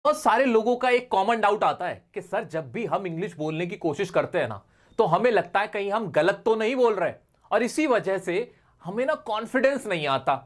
बहुत सारे लोगों का एक कॉमन डाउट आता है कि सर जब भी हम इंग्लिश बोलने की कोशिश करते हैं ना तो हमें लगता है कहीं हम गलत तो नहीं बोल रहे और इसी वजह से हमें ना कॉन्फिडेंस नहीं आता।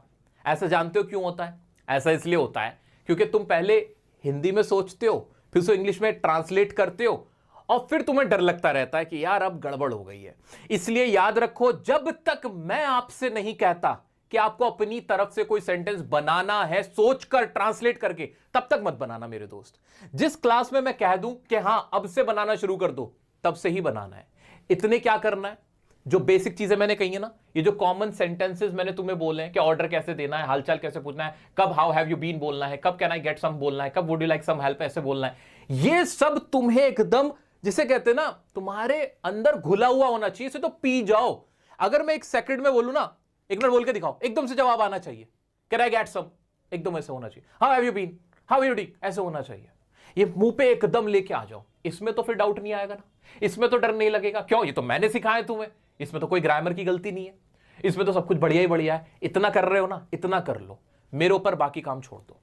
ऐसा जानते हो क्यों होता है? ऐसा इसलिए होता है क्योंकि तुम पहले हिंदी में सोचते हो, फिर उसे इंग्लिश में ट्रांसलेट करते हो और फिर तुम्हें डर लगता रहता है कि यार अब गड़बड़ हो गई है। इसलिए याद रखो, जब तक मैं आपसे नहीं कहता कि आपको अपनी तरफ से कोई सेंटेंस बनाना है सोचकर ट्रांसलेट करके, तब तक मत बनाना मेरे दोस्त। जिस क्लास में मैं कह दूं कि हां अब से बनाना शुरू कर दो, तब से ही बनाना है। इतने क्या करना है, जो बेसिक चीजें मैंने कही है ना, ये जो कॉमन सेंटेंसेस मैंने तुम्हें बोले हैं कि ऑर्डर कैसे देना है, हालचाल कैसे पूछना है, कब हाउ हैव यू बीन बोलना है, कब कैन आई गेट सम बोलना है, कब would you like some help ऐसे बोलना है, ये सब तुम्हें एकदम जिसे कहते हैं ना तुम्हारे अंदर घुला हुआ होना चाहिए। इसे तो पी जाओ। अगर मैं एक सेकंड में बोलूं ना, एक मिनट बोल के दिखाओ, एकदम से जवाब आना चाहिए। कैन आई गेट सम, एकदम ऐसे होना चाहिए। How have you been, how are you doing, ऐसे होना चाहिए। ये मुंह पे एकदम लेके आ जाओ। इसमें तो फिर डाउट नहीं आएगा ना, इसमें तो डर नहीं लगेगा। क्यों? ये तो मैंने सिखाया तुम्हें, इसमें तो कोई ग्रामर की गलती नहीं है, इसमें तो सब कुछ बढ़िया ही बढ़िया है। इतना कर रहे हो ना, इतना कर लो, मेरे ऊपर बाकी काम छोड़ दो।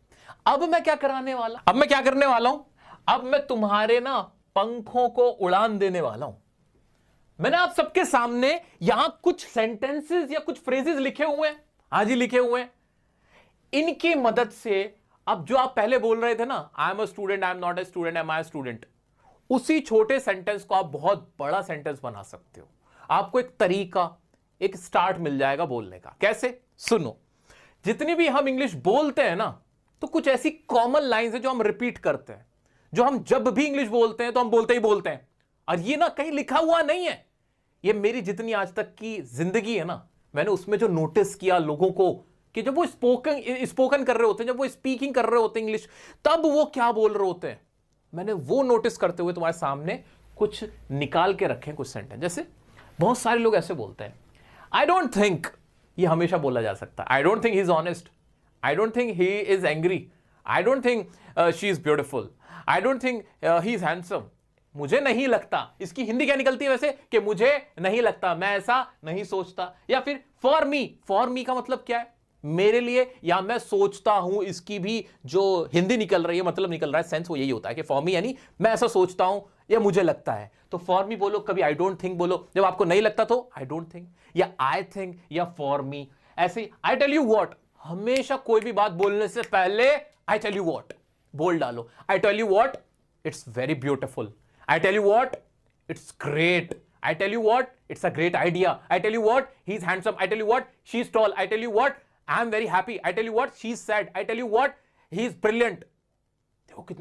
अब मैं क्या करने वाला हूं, अब मैं तुम्हारे ना पंखों को उड़ान देने वाला हूं। मैंने आप सबके सामने यहां कुछ सेंटेंसेस या कुछ फ्रेजेस लिखे हुए हैं, आज ही लिखे हुए हैं। इनकी मदद से अब जो आप पहले बोल रहे थे ना, I am a student, I am not a student, am I a student, उसी छोटे सेंटेंस को आप बहुत बड़ा सेंटेंस बना सकते हो। आपको एक तरीका, एक स्टार्ट मिल जाएगा बोलने का। कैसे? सुनो, जितनी भी हम इंग्लिश बोलते हैं ना, तो कुछ ऐसी कॉमन लाइंस है जो हम रिपीट करते हैं, जो हम जब भी इंग्लिश बोलते हैं तो हम बोलते ही बोलते हैं। और ये ना कहीं लिखा हुआ नहीं है, ये मेरी जितनी आज तक की जिंदगी है ना, मैंने उसमें जो नोटिस किया लोगों को कि जब वो स्पोकन कर रहे होते हैं, जब वो स्पीकिंग कर रहे होते हैं इंग्लिश, तब वो क्या बोल रहे होते हैं, मैंने वो नोटिस करते हुए तुम्हारे सामने कुछ निकाल के रखे, कुछ सेंटेंस। जैसे बहुत सारे लोग ऐसे बोलते हैं, आई डोंट थिंक, ये हमेशा बोला जा सकता है, I don't think he is honest, I don't think he is angry, I don't think she is beautiful, I don't think he is handsome. मुझे नहीं लगता, इसकी हिंदी क्या निकलती है वैसे कि मुझे नहीं लगता, मैं ऐसा नहीं सोचता। या फिर फॉर मी का मतलब क्या है, मेरे लिए, या मैं सोचता हूं, इसकी भी जो हिंदी निकल रही है, मतलब निकल रहा है, सेंस वो यही होता है कि फॉर मी यानी मैं ऐसा सोचता हूं या मुझे लगता है। तो फॉर मी बोलो, कभी आई डोंट थिंक बोलो। जब आपको नहीं लगता तो आई डोंट थिंक या आई थिंक या फॉर मी। ऐसे आई टेल यू व्हाट, हमेशा कोई भी बात बोलने से पहले आई टेल यू व्हाट बोल डालो। I tell you what, it's very beautiful. I tell you what, it's great. I tell you what, it's a great idea. I tell you what, he's handsome. I tell you what, she's tall. I tell you what, I'm very happy. I tell you what, she's sad. I tell you what, he's brilliant. देखो कितने